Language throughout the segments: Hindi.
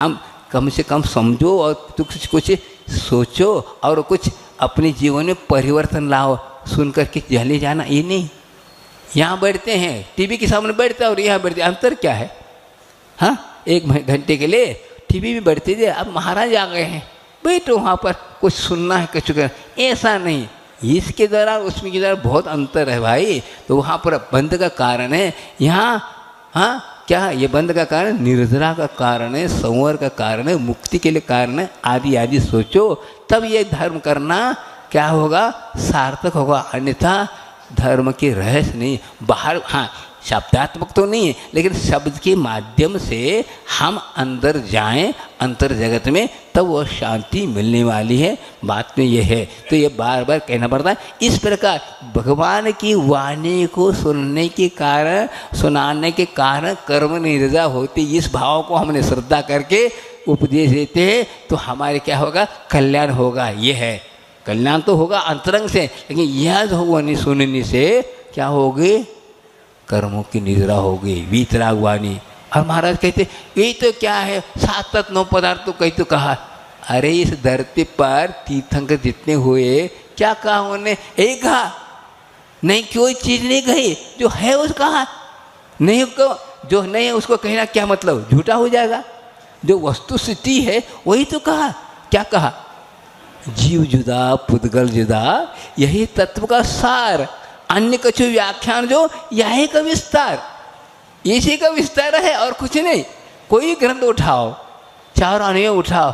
हम कम से कम समझो और कुछ सोचो और कुछ अपने जीवन में परिवर्तन लाओ। सुन करके चले जाना ये नहीं। यहाँ बैठते हैं, टीवी के सामने बैठते हैं और यहाँ बैठते, अंतर क्या है? हाँ, 1 घंटे के लिए टीवी में बैठते थे, अब महाराज आ गए हैं, बैठो वहाँ पर, कुछ सुनना है कुछ करना, ऐसा नहीं। इसके दौरान उसमें के दौरान बहुत अंतर है भाई। तो वहाँ पर बंद का कारण है, यहाँ हाँ क्या है? ये बंद का कारण निर्जरा का कारण है, संवर का कारण है, मुक्ति के लिए कारण है, आदि आदि सोचो, तब ये धर्म करना क्या होगा? सार्थक होगा। अन्यथा धर्म के रहस्य नहीं, बाहर हाँ शब्दात्मक तो नहीं है, लेकिन शब्द के माध्यम से हम अंदर जाएं अंतर जगत में, तब वो शांति मिलने वाली है। बात में ये है, तो ये बार बार कहना पड़ता है। इस प्रकार भगवान की वाणी को सुनने के कारण, सुनाने के कारण कर्म निर्जा होती, इस भाव को हमने श्रद्धा करके उपदेश देते हैं, तो हमारे क्या होगा? कल्याण होगा। ये है कल्याण तो होगा अंतरंग से, लेकिन यह वाणी सुनने से क्या होगी? कर्मों की निद्रा होगी, वीतराग वाणी। और महाराज कहते ये तो क्या है? 7 तत्व 9 पदार्थ तो कहीं तो कहा। अरे इस धरती पर तीर्थंकर जितने हुए, क्या कहा उन्होंने? एक कहा नहीं, कोई चीज नहीं कही, जो है उसका कहा नहीं, जो नहीं है उसको कहना क्या मतलब? झूठा हो जाएगा। जो वस्तु स्थिति है वही तो कहा। क्या कहा? जीव जुदा पुद्गल जुदा, यही तत्व का सार, अन्य कुछ व्याख्यान जो यही का विस्तार, इसी का विस्तार है और कुछ नहीं। कोई ग्रंथ उठाओ, 4 अन्य उठाओ,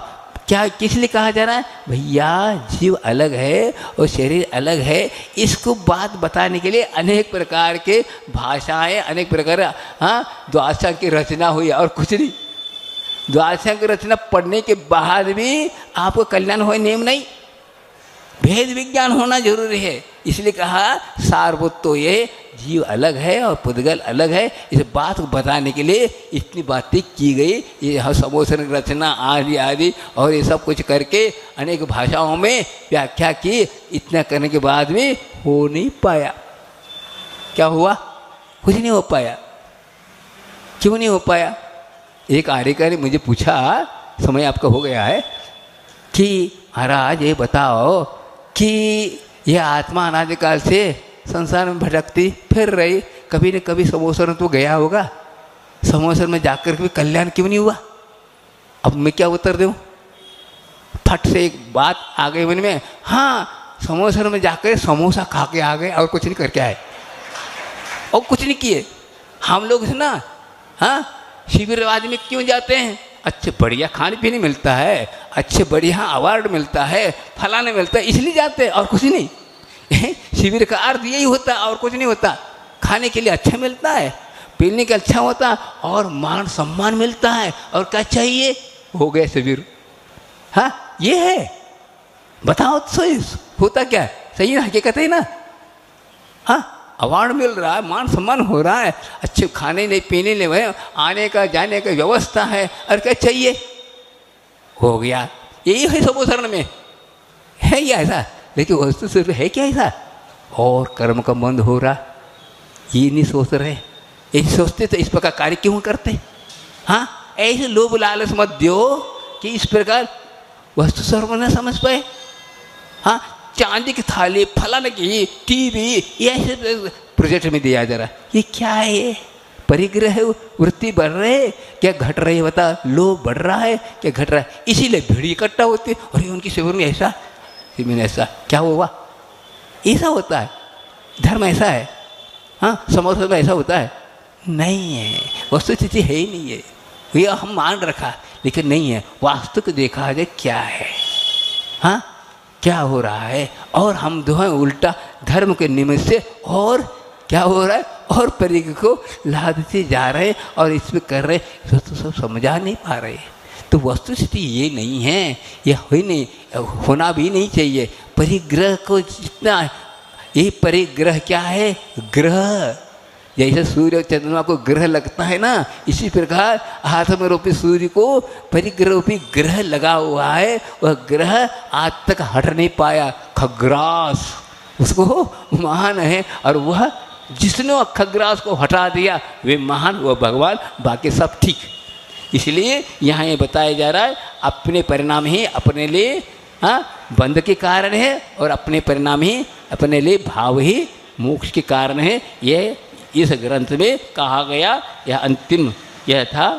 क्या किस लिए कहा जा रहा है? भैया जीव अलग है और शरीर अलग है, इसको बात बताने के लिए अनेक प्रकार के भाषाएं, अनेक प्रकार हाँ द्वादशांग की रचना हुई और कुछ नहीं। द्वादशांग की रचना पढ़ने के बाद भी आपको कल्याण हो नियम नहीं, भेद विज्ञान होना जरूरी है। इसलिए कहा सारभूत तो ये जीव अलग है और पुद्गल अलग है, इस बात को बताने के लिए इतनी बातें की गई। ये समोसन रचना आदि आदि और ये सब कुछ करके अनेक भाषाओं में व्याख्या की। इतना करने के बाद भी हो नहीं पाया। क्या हुआ? कुछ नहीं हो पाया। क्यों नहीं हो पाया? एक आर्यकार ने मुझे पूछा, समय आपका हो गया है, कि महाराज ये बताओ कि यह आत्मा अनादिकाल से संसार में भटकती फिर रही, कभी न कभी समोसर में तो गया होगा, समोसर में जाकर के भी कल्याण क्यों नहीं हुआ? अब मैं क्या उत्तर दूँ? फट से एक बात आ गई मन में, हाँ समोसर में जाकर समोसा खा के आ गए और कुछ नहीं करके आए, और कुछ नहीं किए। हम लोग ना हाँ शिविरवाद में क्यों जाते हैं? अच्छे बढ़िया खाने पीने मिलता है, अच्छे बढ़िया अवार्ड मिलता है, फलाने मिलता है, इसलिए जाते हैं और कुछ नहीं। शिविर का अर्थ यही होता है और कुछ नहीं होता। खाने के लिए अच्छा मिलता है, पीने का अच्छा होता है और मान सम्मान मिलता है, और क्या चाहिए? हो गया शिविर। हाँ ये है, बताओ तो सही होता क्या? सही ना, हकीकत है ना? हाँ अवार्ड मिल रहा है, मान सम्मान हो रहा है, अच्छे खाने नहीं पीने नहीं, आने का जाने का व्यवस्था है, और क्या चाहिए? हो गया। यही है समोसरण में है या ऐसा? लेकिन वस्तु सिर्फ है क्या ऐसा? और कर्म का बंद हो रहा, ये नहीं सोच रहे। यही सोचते तो इस प्रकार कार्य क्यों करते? हाँ ऐसे लोभ लालच मत दो कि इस प्रकार वस्तु सर्व न समझ पाए। हाँ चांदी की थाली, फलाने की टीवी, ये ऐसे प्रोजेक्ट में दिया जा रहा है। ये क्या है? ये परिग्रह वृत्ति बढ़ रहे क्या घट रही है? बता, लोभ बढ़ रहा है क्या घट रहा है? इसीलिए भीड़ इकट्ठा होती है, और उनकी शिविर में ऐसा, शिविर में ऐसा, क्या हुआ? ऐसा होता है धर्म, ऐसा है। हाँ समोसा में ऐसा होता है? नहीं है, वस्तु स्थिति है ही नहीं है। ये हम मान रखा, लेकिन नहीं है। वास्तविक देखा जाए क्या है, हाँ क्या हो रहा है? और हम जो है उल्टा धर्म के निमित्त से और क्या हो रहा है, और परिग को लादते जा रहे हैं और इसमें कर रहे, तो सब समझा नहीं पा रहे। तो वस्तु स्थिति ये नहीं है, ये हो ही नहीं, होना भी नहीं चाहिए। परिग्रह को जितना, ये परिग्रह क्या है? ग्रह। जैसे सूर्य और चंद्रमा को ग्रह लगता है ना, इसी प्रकार हाथ में रूपी सूर्य को परिग्रह रूपी ग्रह लगा हुआ है। वह ग्रह आज तक हट नहीं पाया। खग्रास उसको महान है, और वह जिसने खग्रास को हटा दिया वे महान, वह भगवान, बाकी सब ठीक। इसलिए यहाँ ये बताया जा रहा है अपने परिणाम ही अपने लिए बंध के कारण है और अपने परिणाम ही अपने लिए भाव ही मोक्ष के कारण है। यह इस ग्रंथ में कहा गया, यह अंतिम यह था